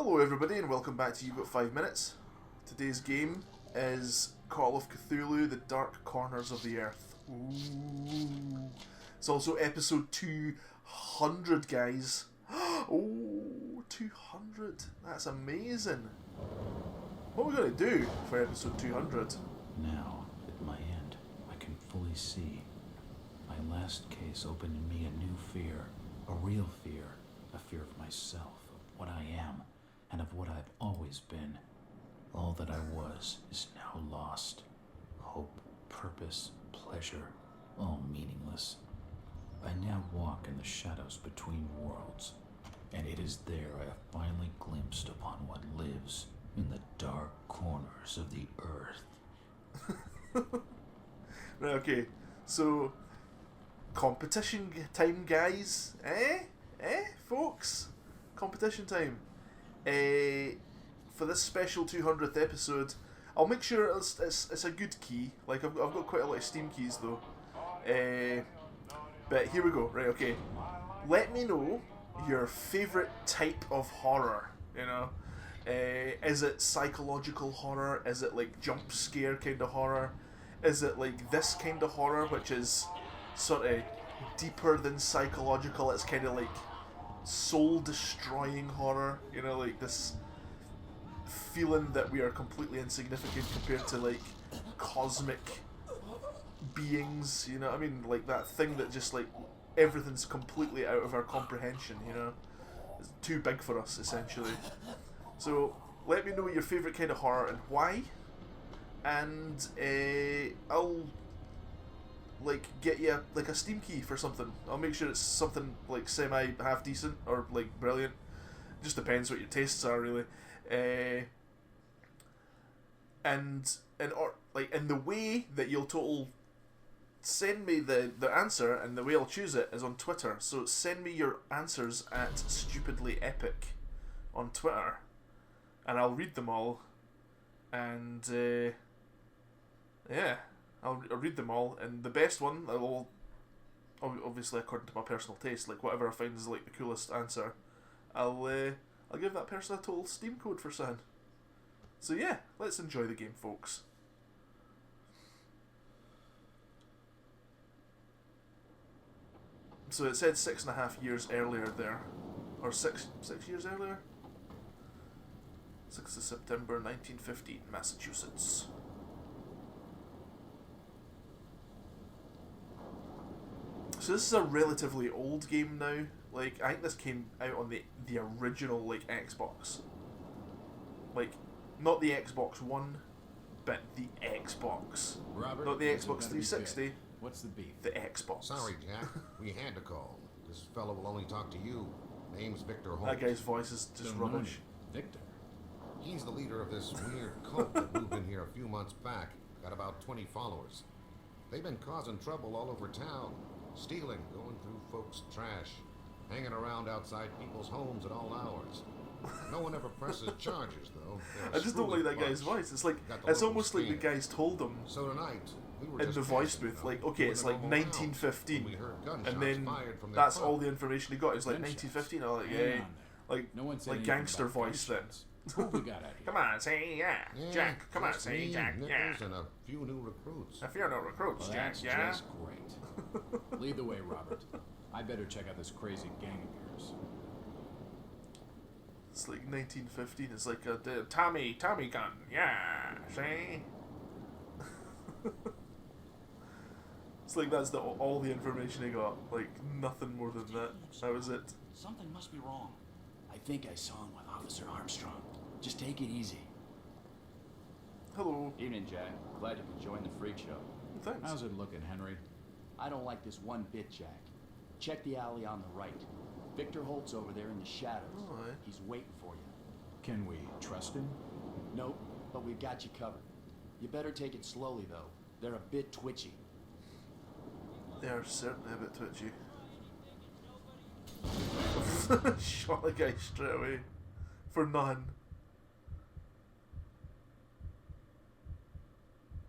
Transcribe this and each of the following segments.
Hello everybody and welcome back to You've Got 5 Minutes. Today's game is Call of Cthulhu, The Dark Corners of the Earth. Ooh. It's also episode 200, guys. Oh, 200. That's amazing. What are we going to do for episode 200? Now, at my end, I can fully see. My last case opened in me a new fear, a real fear, a fear of myself, of what I am, and of what I've always been. All that I was is now lost. Hope, purpose, pleasure, all meaningless. I now walk in the shadows between worlds, and it is there I have finally glimpsed upon what lives in the dark corners of the earth. Right, okay, so competition time, guys. Folks? Competition time. For this special 200th episode, I'll make sure it's a good key. Like, I've got quite a lot of Steam keys, though. But here we go. Right, okay. Let me know your favourite type of horror, you know? Is it psychological horror? Is it like jump scare kind of horror? Is it like this kind of horror, which is sort of deeper than psychological? It's kind of like soul-destroying horror, you know, like this feeling that we are completely insignificant compared to like cosmic beings, you know what I mean? Like that thing that just like everything's completely out of our comprehension, you know? It's too big for us, essentially. So let me know your favourite kind of horror and why, and I'll like get you like a Steam key for something. I'll make sure it's something like semi half decent or like brilliant. Just depends what your tastes are, really. And the way that you'll total send me the answer, and the way I'll choose it is on Twitter. So send me your answers at StupidlyEPIC on Twitter, and I'll read them all. And yeah, I'll read them all, and the best one, I will, obviously according to my personal taste, like whatever I find is like the coolest answer, I'll give that person a total Steam code for something. So yeah, let's enjoy the game, folks. So it said 6.5 years earlier there, or six years earlier. 6th of September 1915, Massachusetts. So this is a relatively old game now. Like, I think this came out on the original, like, Xbox. Like, not the Xbox One, but the Xbox. Robert, not the Xbox 360. What's the beef? The Xbox. Sorry, Jack. We had to call. This fellow will only talk to you. Name's Victor Holmes. That guy's voice is just rubbish. Victor. He's the leader of this weird cult that moved in here a few months back. Got about 20 followers. They've been causing trouble all over town. Stealing, going through folks' trash, hanging around outside people's homes at all hours. No one ever presses charges, though. I just don't like that guy's voice. It's like, it's almost like the guys told him so tonight, we were in the voice booth, like, okay, it's like 1915, and then that's all the information he got. It's like 1915, or like, yeah, like, No one said like anything gangster about voice then. gunshots. Who we got out here? Come on, say yeah, Jack. Come on, just say me, Jack, yeah. Nichols, and a few new recruits. A few no recruits, Well, Jack, that's yeah. just great. Lead the way, Robert. I better check out this crazy gang of yours. It's like 1915. It's like a Tommy gun, yeah. See. It's like that's all the information he got. Like nothing more than that. That was it. Something must be wrong. I think I saw him with Officer Armstrong. Just take it easy. Hello. Evening, Jack. Glad you could join the freak show. Thanks. How's it looking, Henry? I don't like this one bit, Jack. Check the alley on the right. Victor Holt's over there in the shadows. All right. He's waiting for you. Can we trust him? Nope, but we've got you covered. You better take it slowly, though. They're a bit twitchy. They are certainly a bit twitchy. Shot the guy straight away. For none.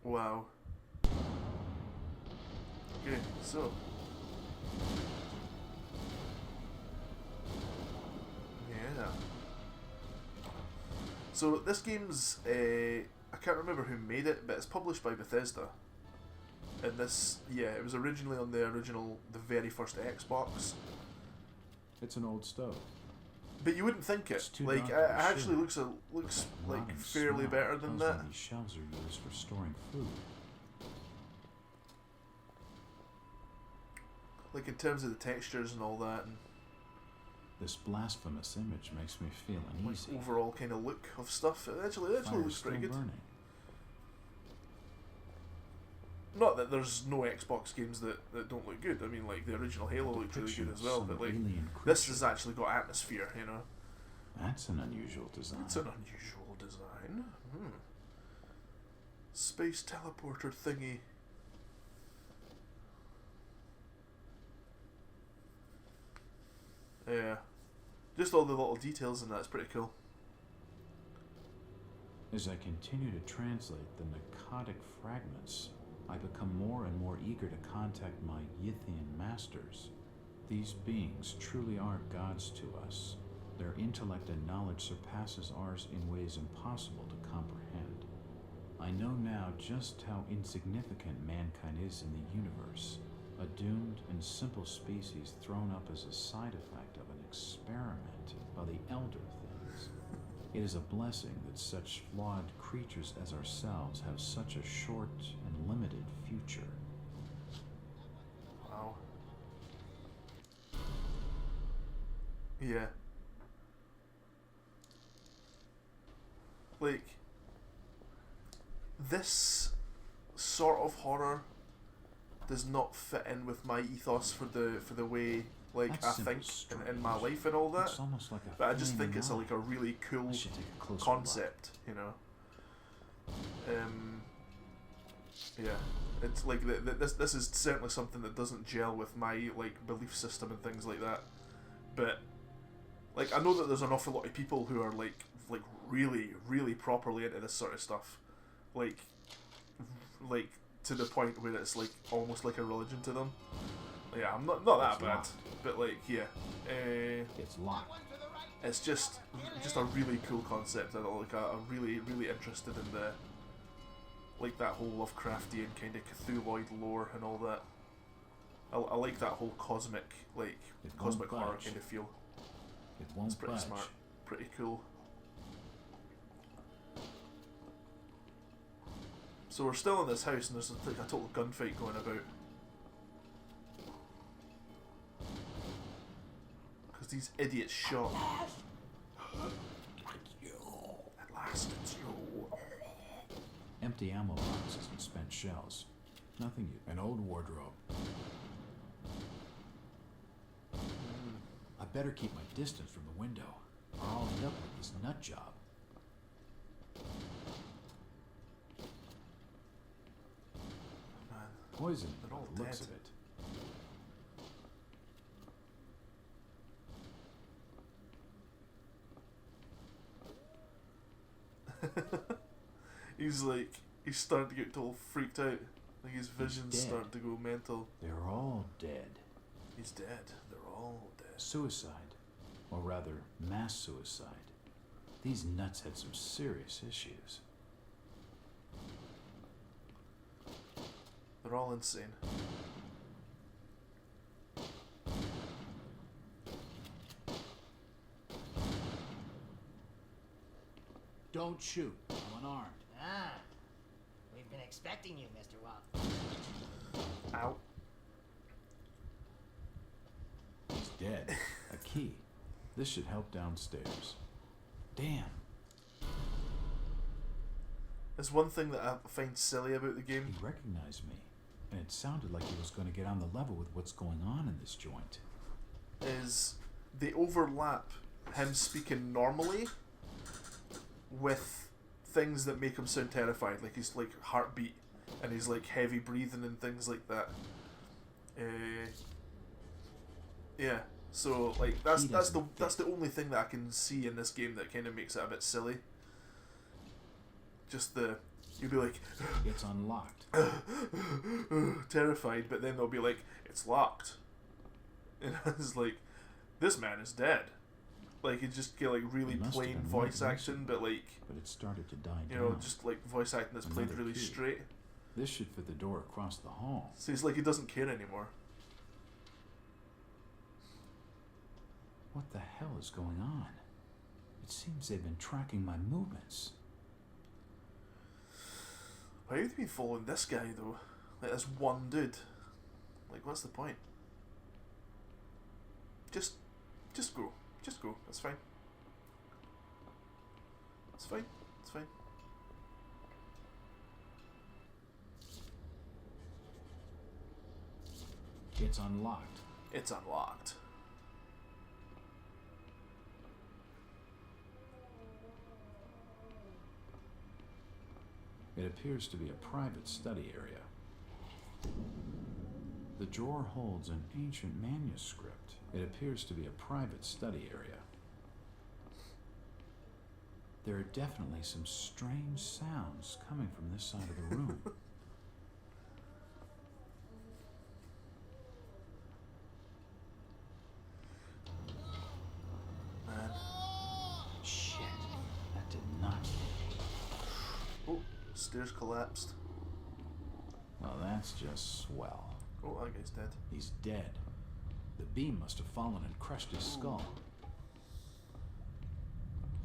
Wow. Okay, so. Yeah. So this game's I can't remember who made it, but it's published by Bethesda. And this, yeah, it was originally on the very first Xbox. It's an old stove. But you wouldn't think it. It's too Like, it dark to be actually sure. looks like Rotting fairly smell better than tells that. me these shelves are used for storing food. Like in terms of the textures and all that, and This blasphemous image makes me feel like uneasy. overall kind of look of stuff. It actually Fire's looks still pretty good. burning. Not that there's no Xbox games that don't look good. I mean, like the original Halo looked really good as well. Some But like alien this creature. has actually got atmosphere. You know, That's an unusual design. it's an unusual design. Space teleporter thingy. Yeah, just all the little details in that's pretty cool. As I continue to translate the narcotic fragments, I become more and more eager to contact my Yithian masters. These beings truly are gods to us. Their intellect and knowledge surpasses ours in ways impossible to comprehend. I know now just how insignificant mankind is in the universe, a doomed and simple species thrown up as a side effect of an experiment by the elder things. It is a blessing that such flawed creatures as ourselves have such a short and limited future. Wow. Yeah. Like, this sort of horror does not fit in with my ethos for the way like That's I think simple in my strange. life and all that. It's almost like a But I just think flaming it's eye. like a really cool I should take a closer concept, you know. Yeah, it's like this is certainly something that doesn't gel with my like belief system and things like that. But like I know that there's an awful lot of people who are like really properly into this sort of stuff, like to the point where it's like almost like a religion to them. Yeah, I'm not that It's bad, locked. but like yeah, It's locked. it's just a really cool concept. And like I'm really interested in the like that whole Lovecraftian kind of Cthulhuoid lore and all that. I like that whole cosmic It cosmic won't horror budge. kind of feel. It won't It's pretty budge. smart, pretty cool. So we're still in this house and there's like a total gunfight going about. Because these idiots shot. At last it's you. Empty ammo boxes and spent shells. Nothing you. An old wardrobe. I better keep my distance from the window, or I'll end up with this nut job. Man, Poison They're all by the looks dead. of it. he's starting to get all freaked out. Like his vision's dead. starting to go mental. They're all dead. He's dead. They're all dead. Suicide. Or rather, mass suicide. These nuts had some serious issues. They're all insane. Don't shoot. I'm unarmed. Ah, we've been expecting you, Mr. Walt. Ow. He's dead. A key. This should help downstairs. Damn. There's one thing that I find silly about the game. He recognized me, and it sounded like he was going to get on the level with what's going on in this joint. Is they overlap him speaking normally with things that make him sound terrified, like his like heartbeat and his like heavy breathing and things like that. Yeah, so like that's the only thing that I can see in this game that kind of makes it a bit silly. Just you'll be like It's unlocked. terrified, but then they'll be like, it's locked. And it's like, this man is dead. Like, it just get like really It must have plain been voice right acting, recent, but like, but it started to die you down. know, just like voice acting that's played Another really key. straight. This should fit the door across the hall. So it's like he doesn't care anymore. What the hell is going on? It seems they've been tracking my movements. Why would they be following this guy though? Like this one dude. Like, what's the point? Just go. Just go. That's fine. It's fine. It's fine. It's unlocked. It's unlocked. It appears to be a private study area. The drawer holds an ancient manuscript. It appears to be a private study area. There are definitely some strange sounds coming from this side of the room. Man. Shit, that did not. Oh, stairs collapsed. Well, that's just swell. Oh, that guy's dead. He's dead. The beam must have fallen and crushed his skull.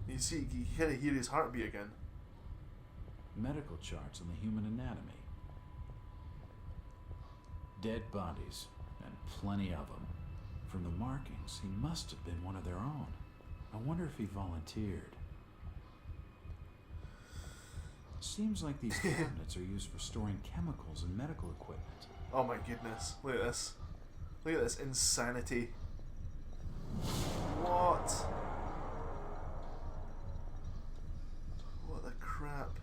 You see, you kind of hear his heartbeat again. Medical charts on the human anatomy. Dead bodies, and plenty of them. From the markings, he must have been one of their own. I wonder if he volunteered. Seems like these cabinets are used for storing chemicals and medical equipment. Oh my goodness. Look at this. Look at this insanity. What? What the crap?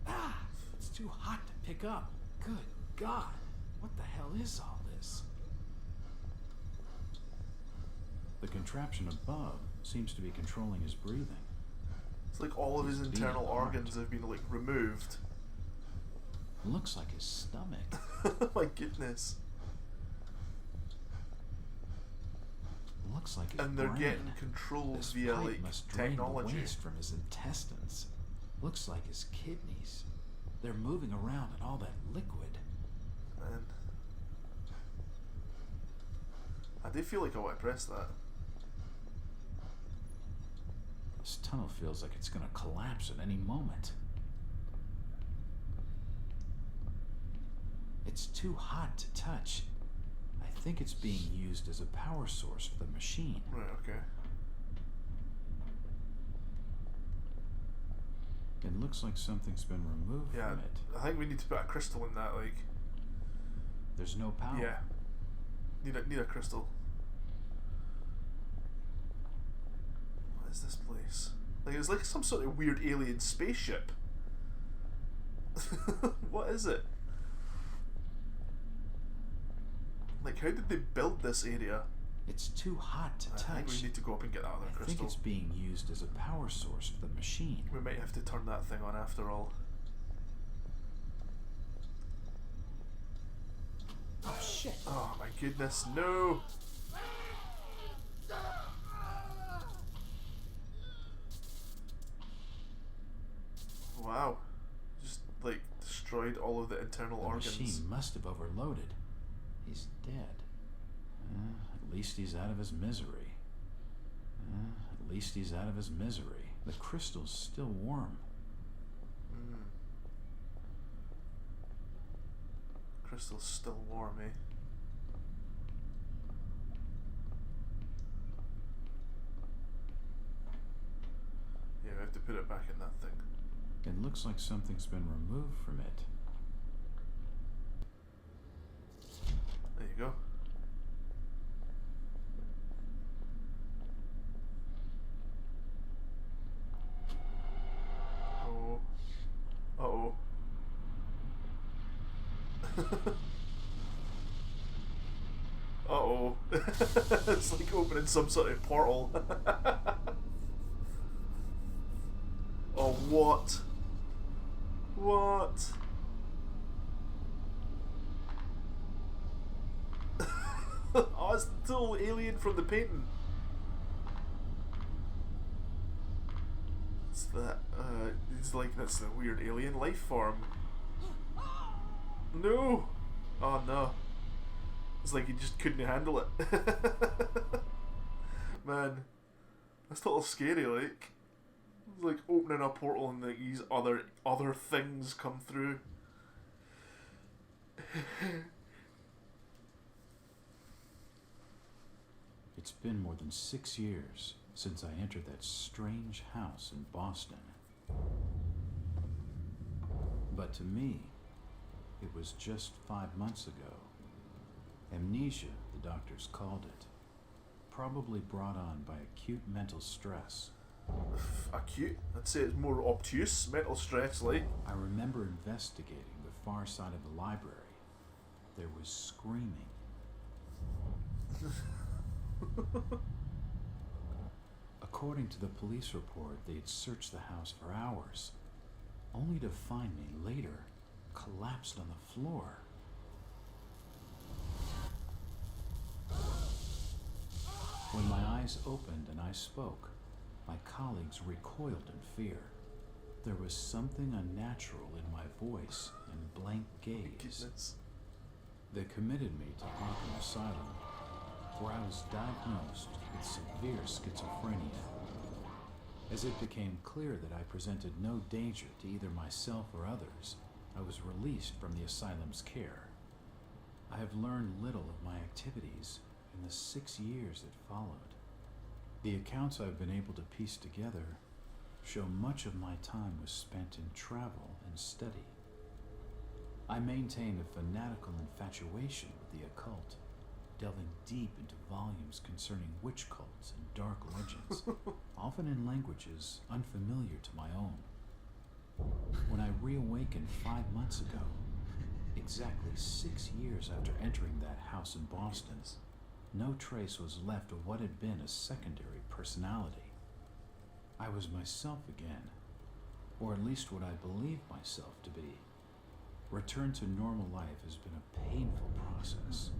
Ah! It's too hot to pick up. Good God! What the hell is all this? The contraption above seems to be controlling his breathing. It's like all of his He's internal being harmed. organs have been like removed. Looks like his stomach. Oh my goodness. Looks like his And they're brain. getting controlled This via pipe like must drain technology. the waste from his intestines. Looks like his kidneys. They're moving around in all that liquid. Man. I do feel like I want to press that. This tunnel feels like it's gonna collapse at any moment. It's too hot to touch. I think it's being used as a power source for the machine. Right, okay. It looks like something's been removed Yeah, from it. I think we need to put a crystal in that, like. There's no power. Yeah. Need a crystal. What is this place? Like, it's like some sort of weird alien spaceship. What is it? Like, how did they build this area? It's too hot to I think touch. we need to go up and get that other I think crystal. it's being used as a power source for the machine. We might have to turn that thing on after all. Oh shit! Oh my goodness, no! Wow. Just, like, destroyed all of the internal The organs. machine must have overloaded. He's dead. At least he's out of his misery. At least he's out of his misery. The crystal's still warm. Crystal's still warm, eh? Yeah, we have to put it back in that thing. It looks like something's been removed from it. There you go. Oh. Uh-oh. Uh-oh. It's like opening some sort of portal. Oh, what? What? Oh, it's the little alien from the painting. that? It's like that's the weird alien life form. No! Oh no. It's like he just couldn't handle it. Man, that's a little scary, like. It's like opening a portal and like these other things come through. It's been more than 6 years since I entered that strange house in Boston. But to me, it was just 5 months ago. Amnesia, the doctors called it. Probably brought on by acute mental stress. Acute? I'd say it's more obtuse, mental stress, like. I remember investigating the far side of the library. There was screaming. According to the police report, they had searched the house for hours, only to find me later collapsed on the floor. When my eyes opened and I spoke, my colleagues recoiled in fear. There was something unnatural in my voice and blank gaze. Goodness. They committed me to Arkham Asylum, where I was diagnosed with severe schizophrenia. As it became clear that I presented no danger to either myself or others, I was released from the asylum's care. I have learned little of my activities in the 6 years that followed. The accounts I've been able to piece together show much of my time was spent in travel and study. I maintain a fanatical infatuation with the occult, delving deep into volumes concerning witch cults and dark legends, often in languages unfamiliar to my own. When I reawakened 5 months ago, exactly 6 years after entering that house in Boston, no trace was left of what had been a secondary personality. I was myself again, or at least what I believed myself to be. Return to normal life has been a painful process.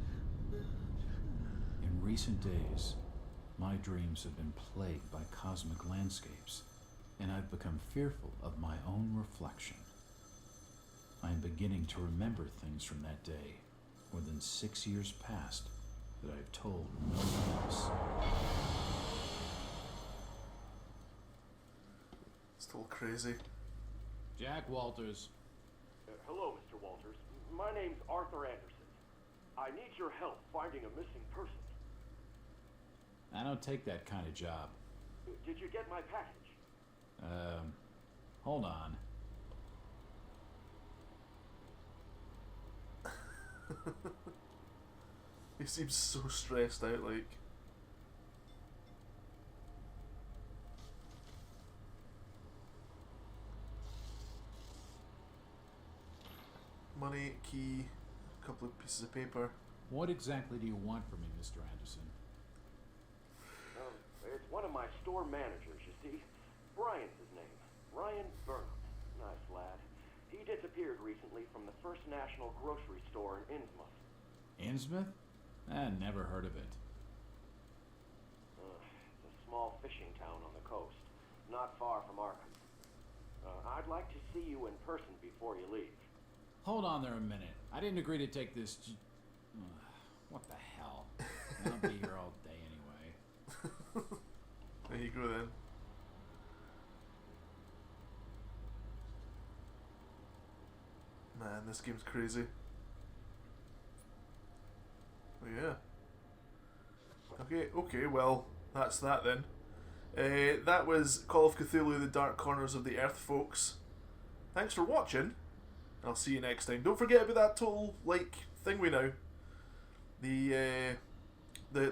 In recent days, my dreams have been plagued by cosmic landscapes, and I've become fearful of my own reflection. I am beginning to remember things from that day, more than 6 years past, that I've told no one else. Still crazy. Jack Walters. Hello, Mr. Walters. My name's Arthur Anderson. I need your help finding a missing person. I don't take that kind of job. Did you get my package? Hold on. He seems so stressed out, like. Money, key, a couple of pieces of paper. What exactly do you want from me, Mr. Anderson? It's one of my store managers, you see. Brian's his name. Ryan Burnham. Nice lad. He disappeared recently from the First National Grocery Store in Innsmouth. Innsmouth? Never heard of it. It's a small fishing town on the coast, not far from Arkham. I'd like to see you in person before you leave. Hold on there a minute. I didn't agree to take this. What the hell? I'll be here all day anyway. There you go then. Man, this game's crazy. Oh, yeah. Okay, well, that's that then. That was Call of Cthulhu, The Dark Corners of the Earth, folks. Thanks for watching, and I'll see you next time. Don't forget about that total, like, thing we know. The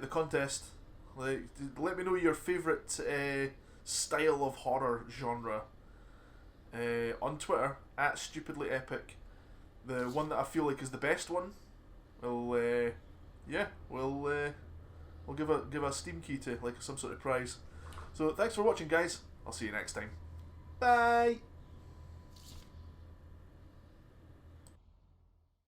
contest. Like, let me know your favourite style of horror genre. On Twitter, at StupidlyEPIC. The one that I feel like is the best one, we'll give a Steam key to, like, some sort of prize. So thanks for watching, guys. I'll see you next time. Bye.